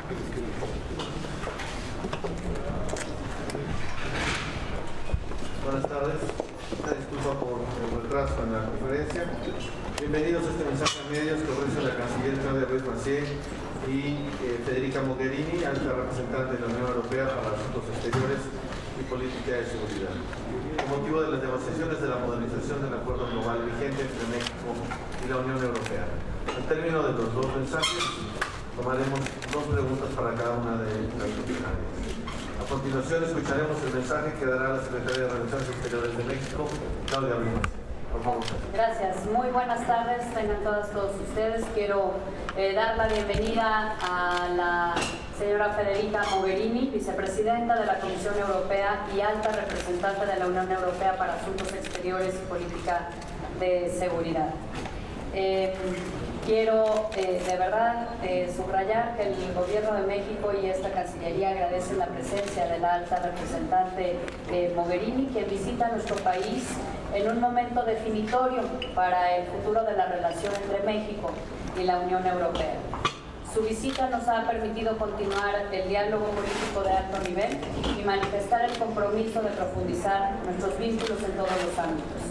Buenas tardes. Disculpa por el retraso en la conferencia. Bienvenidos a este mensaje a medios que ofrece la canciller Claudia Ruiz Massieu y Federica Mogherini, alta representante de la Unión Europea para Asuntos Exteriores y Política de Seguridad, con motivo de las negociaciones de la modernización del acuerdo global vigente entre México y la Unión Europea. Al término de los dos mensajes, tomaremos dos preguntas para cada una de las funcionarias. A continuación, escucharemos el mensaje que dará la Secretaria de Relaciones Exteriores de México, Claudia Ruiz Massieu. Por favor. Gracias. Muy buenas tardes, tengan todos ustedes. Quiero dar la bienvenida a la señora Federica Mogherini, vicepresidenta de la Comisión Europea y alta representante de la Unión Europea para Asuntos Exteriores y Política de Seguridad. Quiero de verdad subrayar que el Gobierno de México y esta Cancillería agradecen la presencia de la alta representante Mogherini, quien visita nuestro país en un momento definitorio para el futuro de la relación entre México y la Unión Europea. Su visita nos ha permitido continuar el diálogo político de alto nivel y manifestar el compromiso de profundizar nuestros vínculos en todos los ámbitos.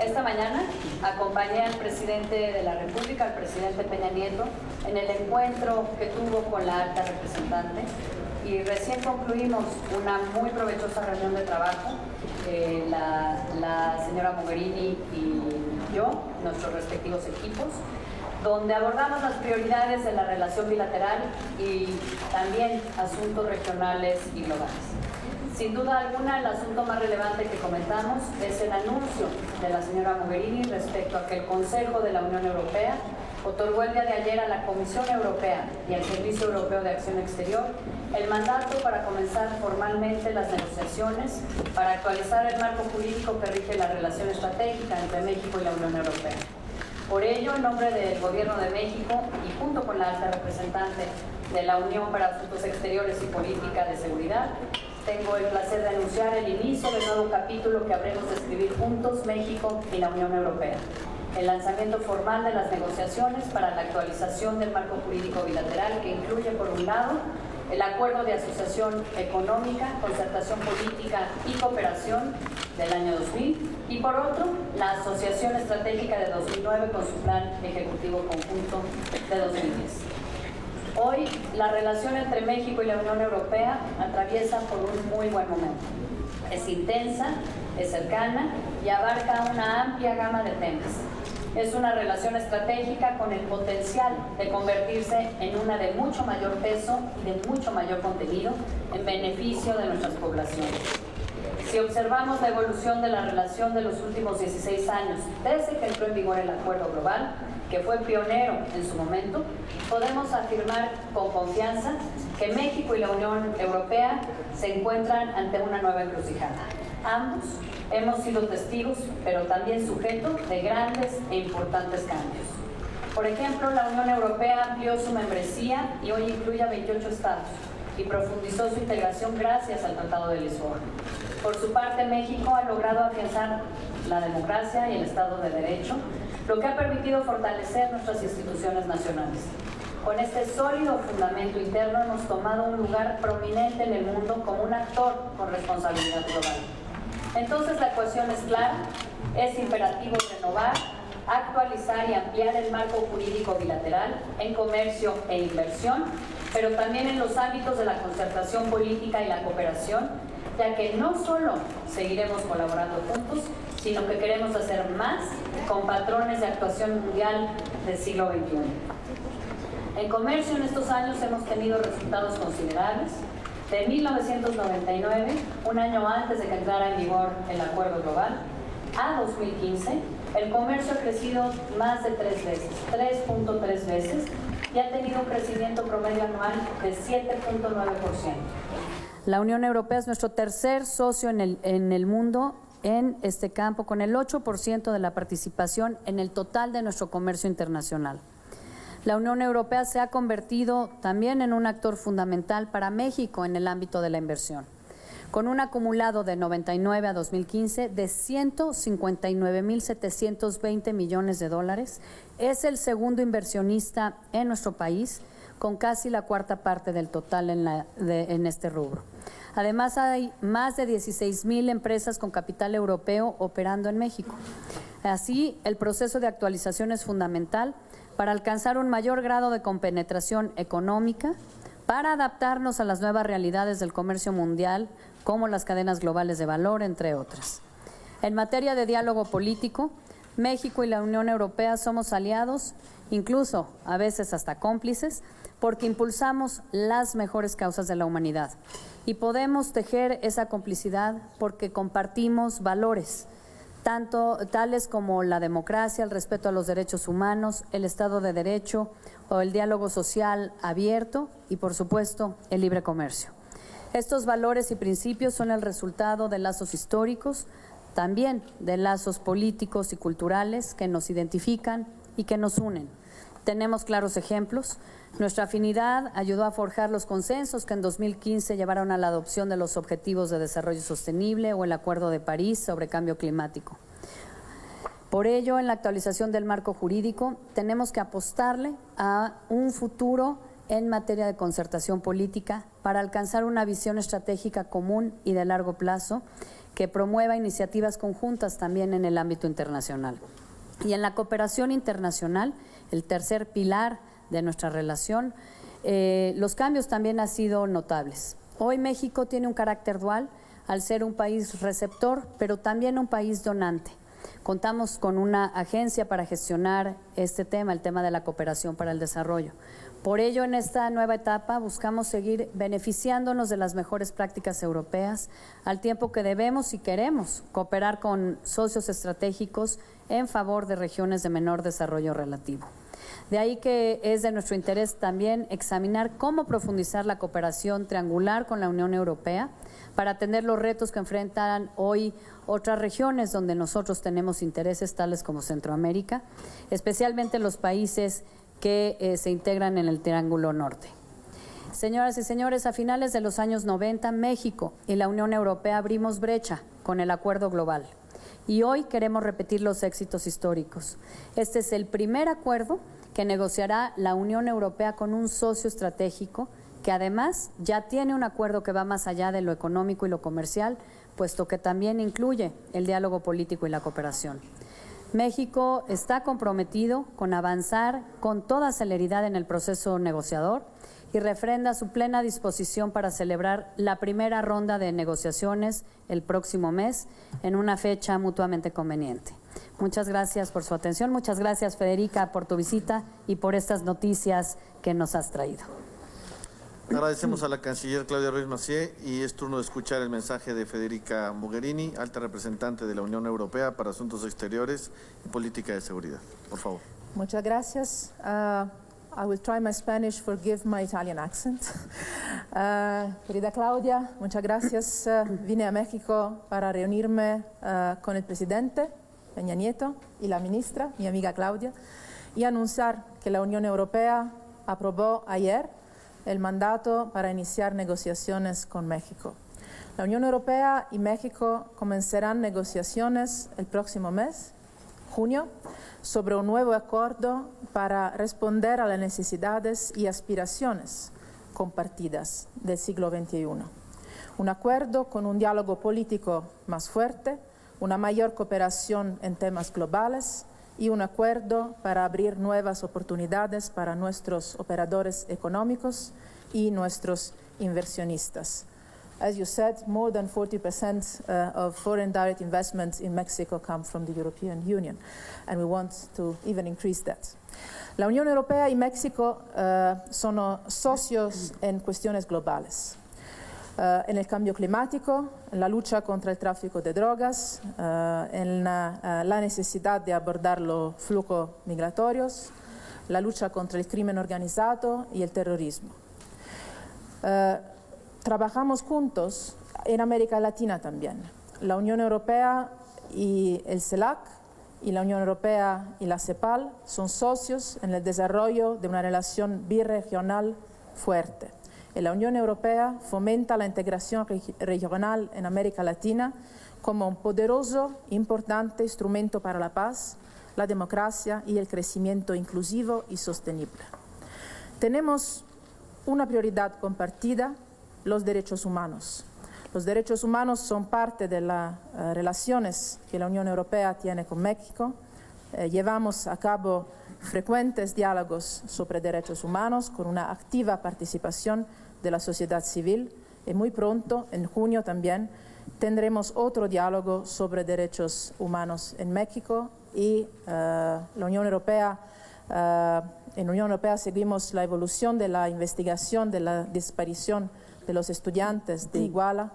Esta mañana acompañé al presidente de la República, al presidente Peña Nieto, en el encuentro que tuvo con la alta representante y recién concluimos una muy provechosa reunión de trabajo, la señora Mogherini y yo, nuestros respectivos equipos, donde abordamos las prioridades de la relación bilateral y también asuntos regionales y globales. Sin duda alguna, el asunto más relevante que comentamos es el anuncio de la señora Mogherini respecto a que el Consejo de la Unión Europea otorgó el día de ayer a la Comisión Europea y al Servicio Europeo de Acción Exterior el mandato para comenzar formalmente las negociaciones para actualizar el marco jurídico que rige la relación estratégica entre México y la Unión Europea. Por ello, en nombre del Gobierno de México y junto con la alta representante de la Unión para Asuntos Exteriores y Política de Seguridad, tengo el placer de anunciar el inicio del nuevo capítulo que habremos de escribir juntos, México y la Unión Europea. El lanzamiento formal de las negociaciones para la actualización del marco jurídico bilateral que incluye, por un lado, el Acuerdo de Asociación Económica, Concertación Política y Cooperación del año 2000 y, por otro, la Asociación Estratégica de 2009 con su Plan Ejecutivo Conjunto de 2010. Hoy, la relación entre México y la Unión Europea atraviesa por un muy buen momento. Es intensa, es cercana y abarca una amplia gama de temas. Es una relación estratégica con el potencial de convertirse en una de mucho mayor peso y de mucho mayor contenido en beneficio de nuestras poblaciones. Si observamos la evolución de la relación de los últimos 16 años, desde que entró en vigor el Acuerdo Global, que fue pionero en su momento, podemos afirmar con confianza que México y la Unión Europea se encuentran ante una nueva encrucijada. Ambos hemos sido testigos, pero también sujetos de grandes e importantes cambios. Por ejemplo, la Unión Europea amplió su membresía y hoy incluye a 28 estados y profundizó su integración gracias al Tratado de Lisboa. Por su parte, México ha logrado afianzar la democracia y el Estado de Derecho, lo que ha permitido fortalecer nuestras instituciones nacionales. Con este sólido fundamento interno hemos tomado un lugar prominente en el mundo como un actor con responsabilidad global. Entonces la ecuación es clara, es imperativo renovar, actualizar y ampliar el marco jurídico bilateral en comercio e inversión, pero también en los ámbitos de la concertación política y la cooperación, ya que no solo seguiremos colaborando juntos, sino que queremos hacer más con patrones de actuación mundial del siglo XXI. En comercio, en estos años hemos tenido resultados considerables. De 1999, un año antes de que entrara en vigor el Acuerdo Global, a 2015, el comercio ha crecido más de 3 veces, 3.3 veces, y ha tenido un crecimiento promedio anual de 7.9%. La Unión Europea es nuestro tercer socio en el mundo en este campo, con el 8% de la participación en el total de nuestro comercio internacional. La Unión Europea se ha convertido también en un actor fundamental para México en el ámbito de la inversión, con un acumulado de 99 a 2015 de 159.720 millones de dólares. Es el segundo inversionista en nuestro país, con casi la cuarta parte del total en este rubro. Además, hay más de 16,000 empresas con capital europeo operando en México. Así, el proceso de actualización es fundamental para alcanzar un mayor grado de compenetración económica, para adaptarnos a las nuevas realidades del comercio mundial, como las cadenas globales de valor, entre otras. En materia de diálogo político, México y la Unión Europea somos aliados, incluso a veces hasta cómplices, porque impulsamos las mejores causas de la humanidad. Y podemos tejer esa complicidad porque compartimos valores, tales como la democracia, el respeto a los derechos humanos, el Estado de Derecho o el diálogo social abierto y, por supuesto, el libre comercio. Estos valores y principios son el resultado de lazos históricos, también de lazos políticos y culturales que nos identifican y que nos unen. Tenemos claros ejemplos. Nuestra afinidad ayudó a forjar los consensos que en 2015 llevaron a la adopción de los Objetivos de Desarrollo Sostenible o el Acuerdo de París sobre Cambio Climático. Por ello, en la actualización del marco jurídico, tenemos que apostarle a un futuro en materia de concertación política para alcanzar una visión estratégica común y de largo plazo que promueva iniciativas conjuntas también en el ámbito internacional. Y en la cooperación internacional, el tercer pilar de nuestra relación, los cambios también han sido notables. Hoy México tiene un carácter dual al ser un país receptor, pero también un país donante. Contamos con una agencia para gestionar este tema, el tema de la cooperación para el desarrollo. Por ello, en esta nueva etapa buscamos seguir beneficiándonos de las mejores prácticas europeas, al tiempo que debemos y queremos cooperar con socios estratégicos en favor de regiones de menor desarrollo relativo. De ahí que es de nuestro interés también examinar cómo profundizar la cooperación triangular con la Unión Europea para atender los retos que enfrentan hoy otras regiones donde nosotros tenemos intereses, tales como Centroamérica, especialmente los países que se integran en el Triángulo Norte. Señoras y señores, a finales de los años 90, México y la Unión Europea abrimos brecha con el Acuerdo Global y hoy queremos repetir los éxitos históricos. Este es el primer acuerdo que negociará la Unión Europea con un socio estratégico que además ya tiene un acuerdo que va más allá de lo económico y lo comercial, puesto que también incluye el diálogo político y la cooperación. México está comprometido con avanzar con toda celeridad en el proceso negociador y refrenda su plena disposición para celebrar la primera ronda de negociaciones el próximo mes en una fecha mutuamente conveniente. Muchas gracias por su atención, muchas gracias Federica por tu visita y por estas noticias que nos has traído. Agradecemos a la canciller Claudia Ruiz Massieu y es turno de escuchar el mensaje de Federica Mogherini, alta representante de la Unión Europea para Asuntos Exteriores y Política de Seguridad. Por favor. Muchas gracias. I will try my Spanish, forgive my Italian accent. Querida Claudia, muchas gracias. Vine a México para reunirme con el presidente Peña Nieto y la ministra, mi amiga Claudia, y anunciar que la Unión Europea aprobó ayer el mandato para iniciar negociaciones con México. La Unión Europea y México comenzarán negociaciones el próximo mes, junio, sobre un nuevo acuerdo para responder a las necesidades y aspiraciones compartidas del siglo XXI. Un acuerdo con un diálogo político más fuerte, una mayor cooperación en temas globales y un acuerdo para abrir nuevas oportunidades para nuestros operadores económicos y nuestros inversionistas. As you said, more than 40% of foreign direct investments in Mexico come from the European Union, and we want to even increase that. La Unión Europea y México son socios en cuestiones globales. En el cambio climático, en la lucha contra el tráfico de drogas, en la necesidad de abordar los flujos migratorios, la lucha contra el crimen organizado y el terrorismo. Trabajamos juntos en América Latina también. La Unión Europea y el CELAC y la Unión Europea y la CEPAL son socios en el desarrollo de una relación birregional fuerte. La Unión Europea fomenta la integración regional en América Latina como un poderoso, importante instrumento para la paz, la democracia y el crecimiento inclusivo y sostenible. Tenemos una prioridad compartida, los derechos humanos. Los derechos humanos son parte de las relaciones que la Unión Europea tiene con México. Llevamos a cabo frecuentes diálogos sobre derechos humanos con una activa participación de la sociedad civil y muy pronto, en junio también, tendremos otro diálogo sobre derechos humanos en México y en la Unión Europea seguimos la evolución de la investigación de la desaparición de los estudiantes de Iguala.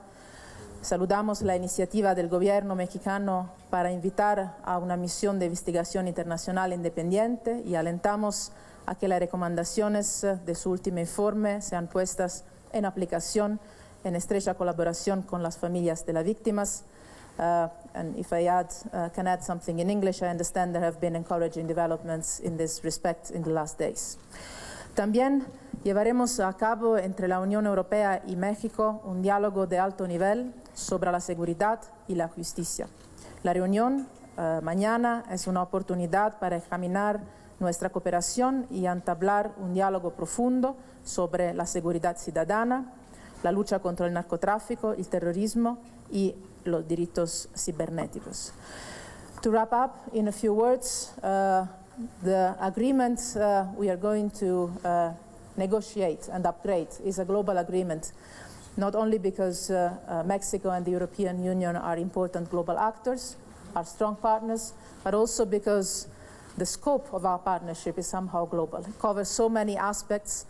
Saludamos la iniciativa del gobierno mexicano para invitar a una misión de investigación internacional independiente y alentamos a que las recomendaciones de su último informe sean puestas en aplicación en estrecha colaboración con las familias de las víctimas. And if I can add something in English, I understand there have been encouraging developments in this respect in the last days. También llevaremos a cabo entre la Unión Europea y México un diálogo de alto nivel sobre la seguridad y la justicia. La reunión mañana es una oportunidad para examinar nuestra cooperación y entablar un diálogo profundo sobre la seguridad ciudadana, la lucha contra el narcotráfico, el terrorismo y los delitos cibernéticos. To wrap up, in a few words, the agreement we are going to negotiate and upgrade is a global agreement, not only because Mexico and the European Union are important global actors, are strong partners, but also because the scope of our partnership is somehow global. It covers so many aspects,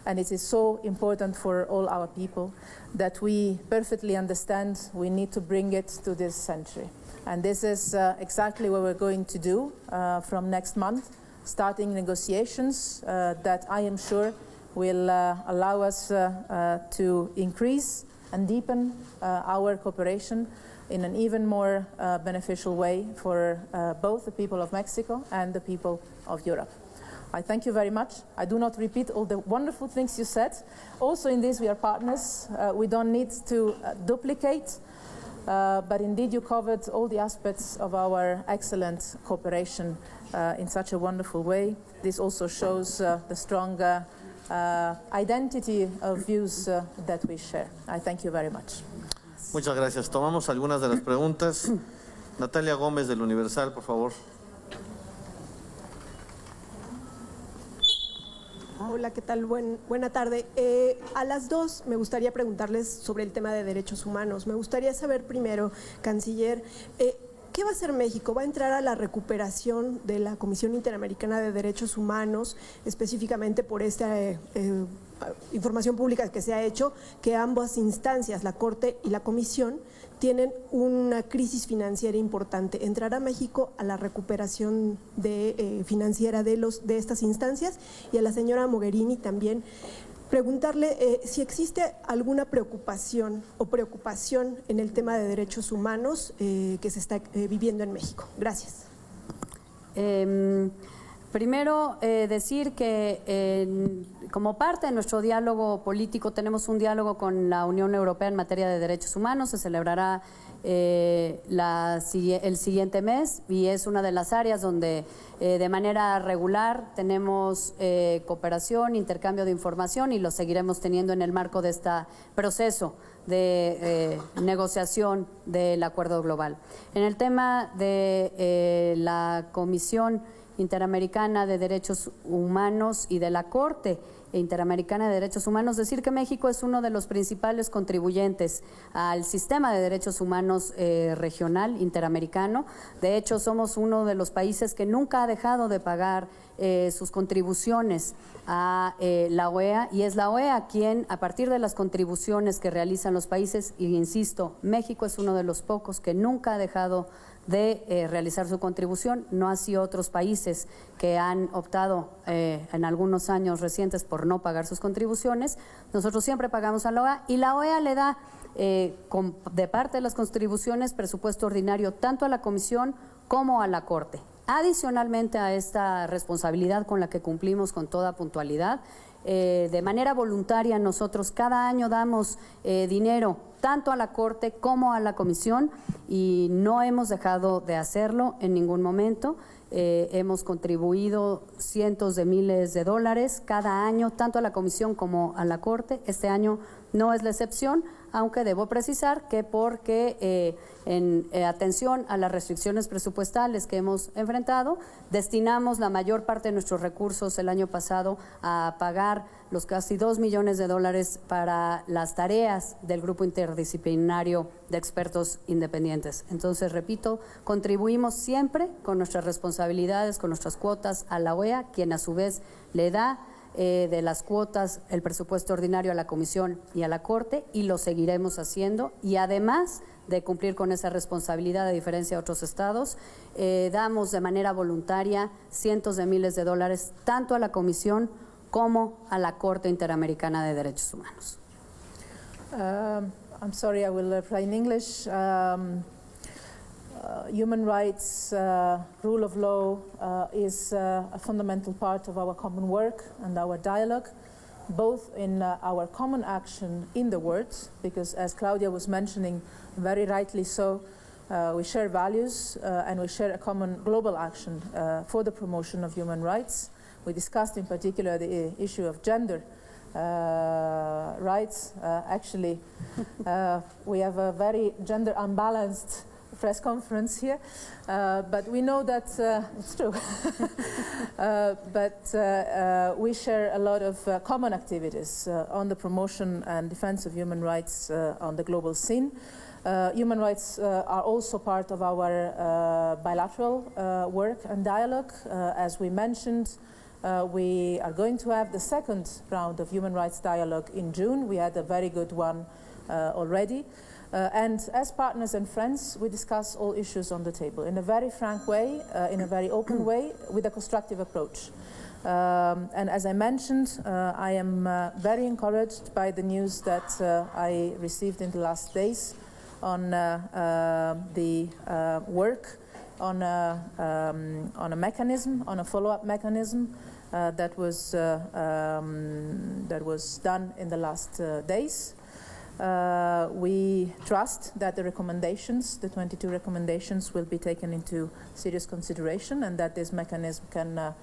and it is so important for all our people that we perfectly understand we need to bring it to this century. And this is exactly what we're going to do from next month, starting negotiations that I am sure will allow us to increase and deepen our cooperation in an even more beneficial way for both the people of Mexico and the people of Europe. I thank you very much. I do not repeat all the wonderful things you said. Also in this we are partners. We don't need to duplicate, but indeed you covered all the aspects of our excellent cooperation in such a wonderful way. This also shows the strong identity of views that we share. I thank you very much. Muchas gracias. Tomamos algunas de las preguntas. Natalia Gómez del Universal, por favor. Hola, ¿qué tal? Buena tarde. A las dos me gustaría preguntarles sobre el tema de derechos humanos. Me gustaría saber primero, canciller, ¿qué va a hacer México? ¿Va a entrar a la recuperación de la Comisión Interamericana de Derechos Humanos, específicamente por esta información pública que se ha hecho, que ambas instancias, la Corte y la Comisión, tienen una crisis financiera importante? ¿Entrará México a la recuperación financiera de estas instancias? Y a la señora Mogherini también preguntarle si existe alguna preocupación en el tema de derechos humanos que se está viviendo en México. Gracias. Primero, decir que como parte de nuestro diálogo político tenemos un diálogo con la Unión Europea en materia de derechos humanos. Se celebrará el siguiente mes y es una de las áreas donde de manera regular tenemos cooperación, intercambio de información, y lo seguiremos teniendo en el marco de este proceso de negociación del acuerdo global. En el tema de la Comisión Interamericana de Derechos Humanos y de la Corte Interamericana de Derechos Humanos, decir que México es uno de los principales contribuyentes al sistema de derechos humanos regional interamericano. De hecho, somos uno de los países que nunca ha dejado de pagar sus contribuciones a la OEA, y es la OEA quien, a partir de las contribuciones que realizan los países, y insisto, México es uno de los pocos que nunca ha dejado de realizar su contribución. No así otros países que han optado en algunos años recientes por no pagar sus contribuciones. Nosotros siempre pagamos a la OEA, y la OEA le da de parte de las contribuciones presupuesto ordinario tanto a la Comisión como a la Corte. Adicionalmente a esta responsabilidad con la que cumplimos con toda puntualidad, de manera voluntaria nosotros cada año damos dinero tanto a la Corte como a la Comisión, y no hemos dejado de hacerlo en ningún momento. Hemos contribuido cientos de miles de dólares cada año, tanto a la Comisión como a la Corte. Este año no es la excepción, aunque debo precisar que porque en atención a las restricciones presupuestales que hemos enfrentado, destinamos la mayor parte de nuestros recursos el año pasado a pagar los casi 2 millones de dólares para las tareas del grupo interdisciplinario de expertos independientes. Entonces, repito, contribuimos siempre con nuestras responsabilidades, con nuestras cuotas a la OEA, quien a su vez le da de las cuotas el presupuesto ordinario a la Comisión y a la Corte, y lo seguiremos haciendo. Y además de cumplir con esa responsabilidad, a diferencia de otros estados, damos de manera voluntaria cientos de miles de dólares tanto a la Comisión como a la Corte Interamericana de Derechos Humanos. I'm sorry, I will reply in English. Human rights, rule of law is a fundamental part of our common work and our dialogue, both in our common action in the world, because as Claudia was mentioning, very rightly so, we share values and we share a common global action for the promotion of human rights. We discussed in particular the issue of gender rights. Actually, we have a very gender unbalanced press conference here, but we know that it's true. But we share a lot of common activities on the promotion and defense of human rights on the global scene. Human rights are also part of our bilateral work and dialogue. As we mentioned, we are going to have the second round of human rights dialogue in June. We had a very good one already. And as partners and friends, we discuss all issues on the table in a very frank way, in a very open way, with a constructive approach. And as I mentioned, I am very encouraged by the news that I received in the last days on the work on a mechanism, on a follow-up mechanism that was done in the last days. We trust that the recommendations, the 22 recommendations, will be taken into serious consideration, and that this mechanism can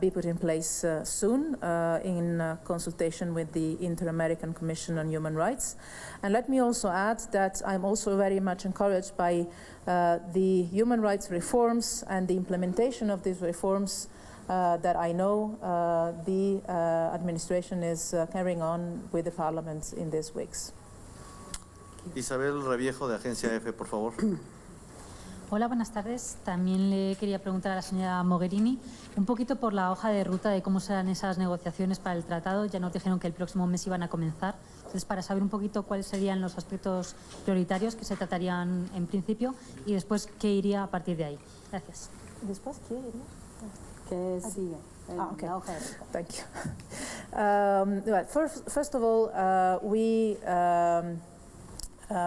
be put in place soon in consultation with the Inter-American Commission on Human Rights. And let me also add that I'm also very much encouraged by the human rights reforms and the implementation of these reforms that I know the administration is carrying on with the Parliament in these weeks. Isabel Reviejo, de Agencia EFE, por favor. Hola, buenas tardes. También le quería preguntar a la señora Mogherini un poquito por la hoja de ruta de cómo serán esas negociaciones para el tratado. Ya nos dijeron que el próximo mes iban a comenzar. Entonces, para saber un poquito cuáles serían los aspectos prioritarios que se tratarían en principio y después qué iría a partir de ahí. Gracias. ¿Después qué iría? ¿Qué sigue? Okay. La hoja de ruta. Thank you. Well, first of all, we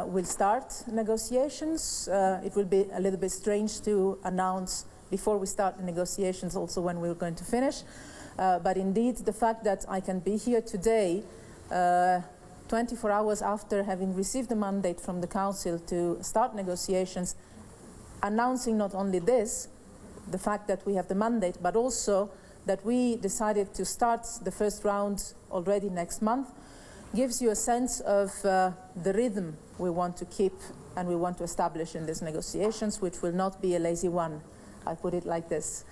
will start negotiations. It will be a little bit strange to announce before we start the negotiations also when we're going to finish. But indeed, the fact that I can be here today, 24 hours after having received the mandate from the Council to start negotiations, announcing not only this, the fact that we have the mandate, but also that we decided to start the first round already next month, gives you a sense of the rhythm we want to keep and we want to establish in these negotiations, which will not be a lazy one. I put it like this.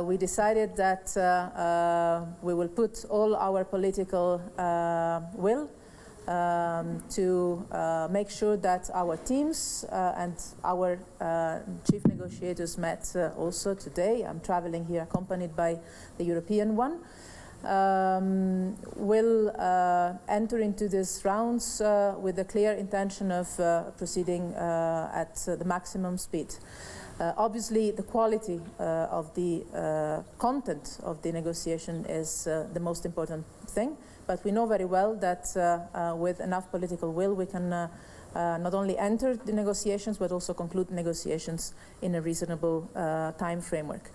We decided that we will put all our political will to make sure that our teams and our chief negotiators met also today. I'm traveling here accompanied by the European one. Will enter into these rounds with a clear intention of proceeding at the maximum speed. Obviously, the quality of the content of the negotiation is the most important thing, but we know very well that with enough political will we can not only enter the negotiations but also conclude negotiations in a reasonable time framework.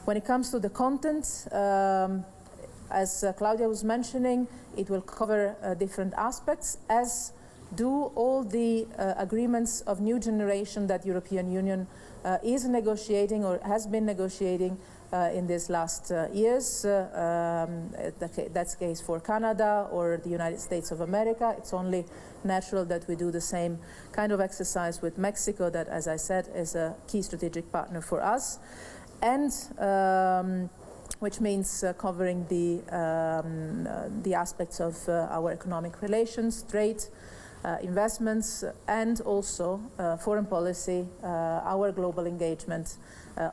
When it comes to the content, as Claudia was mentioning, it will cover different aspects. As do all the agreements of new generation that European Union is negotiating or has been negotiating in these last years. That's the case for Canada or the United States of America. It's only natural that we do the same kind of exercise with Mexico that, as I said, is a key strategic partner for us. And which means covering the aspects of our economic relations, trade, investments, and also foreign policy, our global engagement,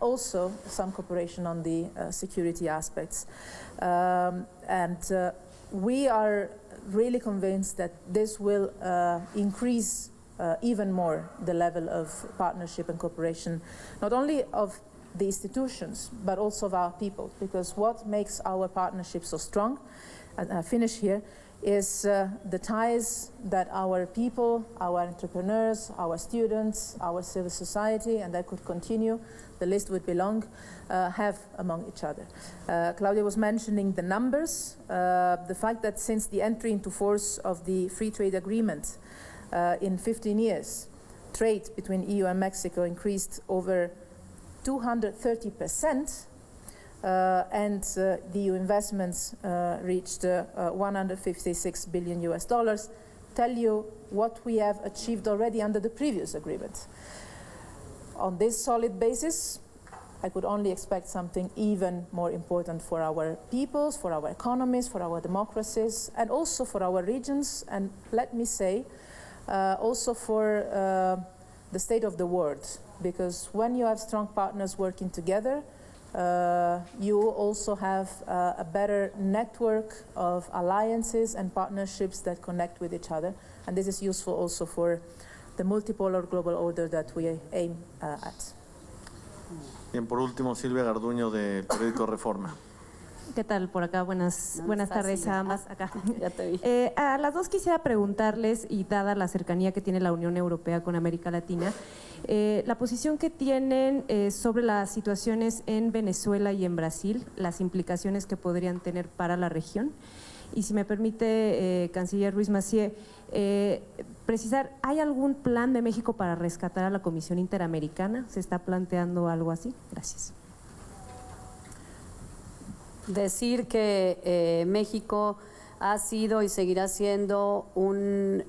also some cooperation on the security aspects. We are really convinced that this will increase even more the level of partnership and cooperation, not only of the institutions, but also of our people, because what makes our partnership so strong, and I finish here, is the ties that our people, our entrepreneurs, our students, our civil society, and I could continue, the list would be long, have among each other. Claudia was mentioning the numbers, the fact that since the entry into force of the free trade agreement in 15 years, trade between EU and Mexico increased over 230%, and the EU investments reached $156 billion US, tell you what we have achieved already under the previous agreement. On this solid basis, I could only expect something even more important for our peoples, for our economies, for our democracies, and also for our regions, and let me say, also for the state of the world. Because when you have strong partners working together, you also have a better network of alliances and partnerships that connect with each other. And this is useful also for the multipolar global order that we aim at. Bien, por último, Silvia Garduño, del periódico Reforma. ¿Qué tal por acá? Buenas tardes a ambas. Acá. Ya te vi. A las dos quisiera preguntarles, y dada la cercanía que tiene la Unión Europea con América Latina, la posición que tienen sobre las situaciones en Venezuela y en Brasil, las implicaciones que podrían tener para la región. Y si me permite, canciller Ruiz Massieu, precisar, ¿hay algún plan de México para rescatar a la Comisión Interamericana? ¿Se está planteando algo así? Gracias. Decir que México ha sido y seguirá siendo un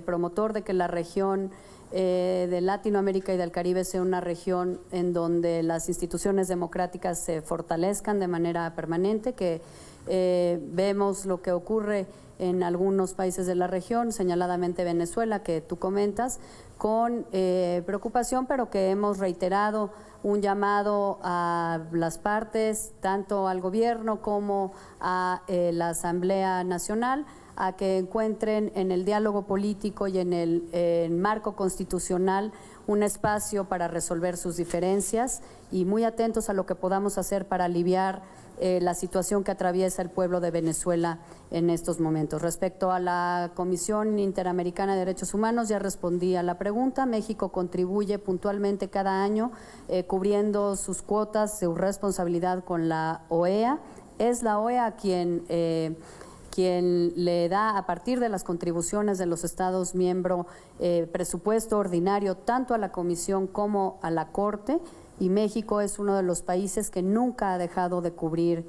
promotor de que la región de Latinoamérica y del Caribe sea una región en donde las instituciones democráticas se fortalezcan de manera permanente, que vemos lo que ocurre en algunos países de la región, señaladamente Venezuela, que tú comentas, con preocupación, pero que hemos reiterado un llamado a las partes, tanto al gobierno como a la Asamblea Nacional, a que encuentren en el diálogo político y en el marco constitucional un espacio para resolver sus diferencias, y muy atentos a lo que podamos hacer para aliviar la situación que atraviesa el pueblo de Venezuela en estos momentos. Respecto a la Comisión Interamericana de Derechos Humanos, ya respondí a la pregunta. México contribuye puntualmente cada año cubriendo sus cuotas, su responsabilidad con la OEA. Es la OEA quien le da, a partir de las contribuciones de los Estados miembros, presupuesto ordinario tanto a la Comisión como a la Corte, y México es uno de los países que nunca ha dejado de cubrir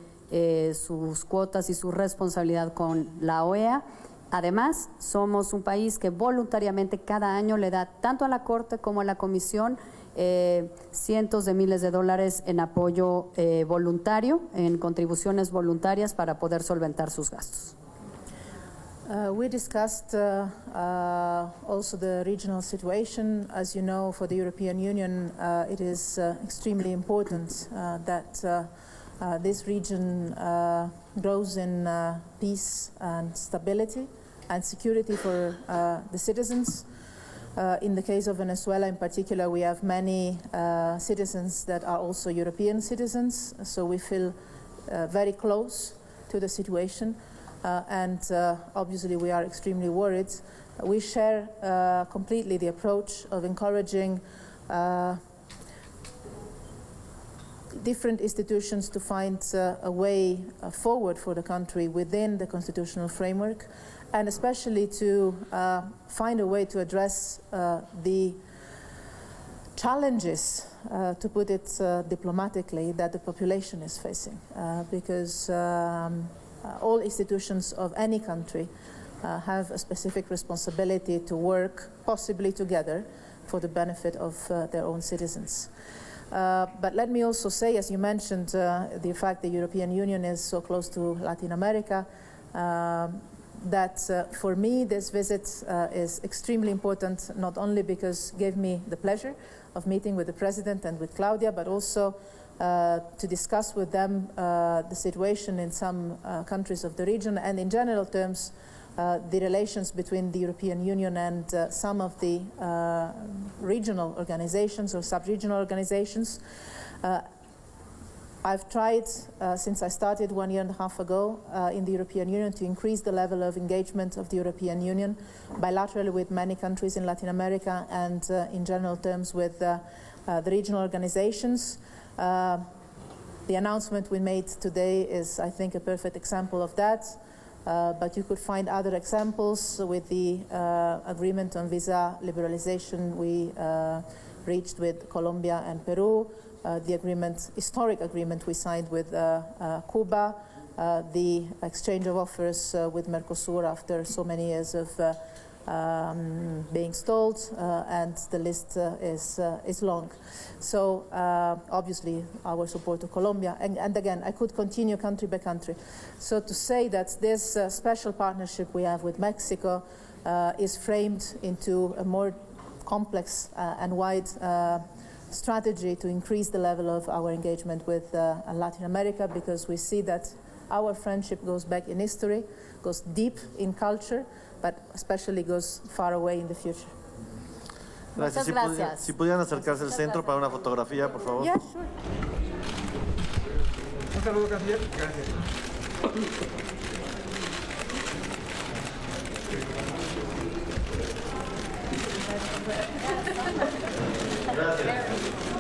sus cuotas y su responsabilidad con la OEA. Además, somos un país que voluntariamente cada año le da tanto a la Corte como a la Comisión cientos de miles de dólares en apoyo voluntario, en contribuciones voluntarias para poder solventar sus gastos. We discussed also the regional situation. As you know, for the European Union, it is extremely important that this region grows in peace and stability and security for the citizens. In the case of Venezuela in particular, we have many citizens that are also European citizens, so we feel very close to the situation. And obviously we are extremely worried. We share completely the approach of encouraging different institutions to find a way forward for the country within the constitutional framework, and especially to find a way to address the challenges, to put it diplomatically, that the population is facing, because all institutions of any country have a specific responsibility to work, possibly together, for the benefit of their own citizens. But let me also say, as you mentioned, the fact the European Union is so close to Latin America, that for me this visit is extremely important, not only because it gave me the pleasure of meeting with the President and with Claudia, but also to discuss with them the situation in some countries of the region, and in general terms, the relations between the European Union and some of the regional organizations or sub-regional organizations. I've tried, since I started 1.5 years ago in the European Union, to increase the level of engagement of the European Union bilaterally with many countries in Latin America and in general terms with the regional organizations. The announcement we made today is, I think, a perfect example of that. But you could find other examples with the agreement on visa liberalization we reached with Colombia and Peru, the historic agreement we signed with Cuba, the exchange of offers with Mercosur after so many years of being stalled, and the list is long. So obviously our support to Colombia, and again I could continue country by country. So to say that this special partnership we have with Mexico is framed into a more complex and wide strategy to increase the level of our engagement with Latin America, because we see that our friendship goes back in history, goes deep in culture, but especially goes far away in the future. Gracias. Si pudieran acercarse al centro para una fotografía, por favor. Yeah, sure. Un saludo, canciller. Gracias. Gracias.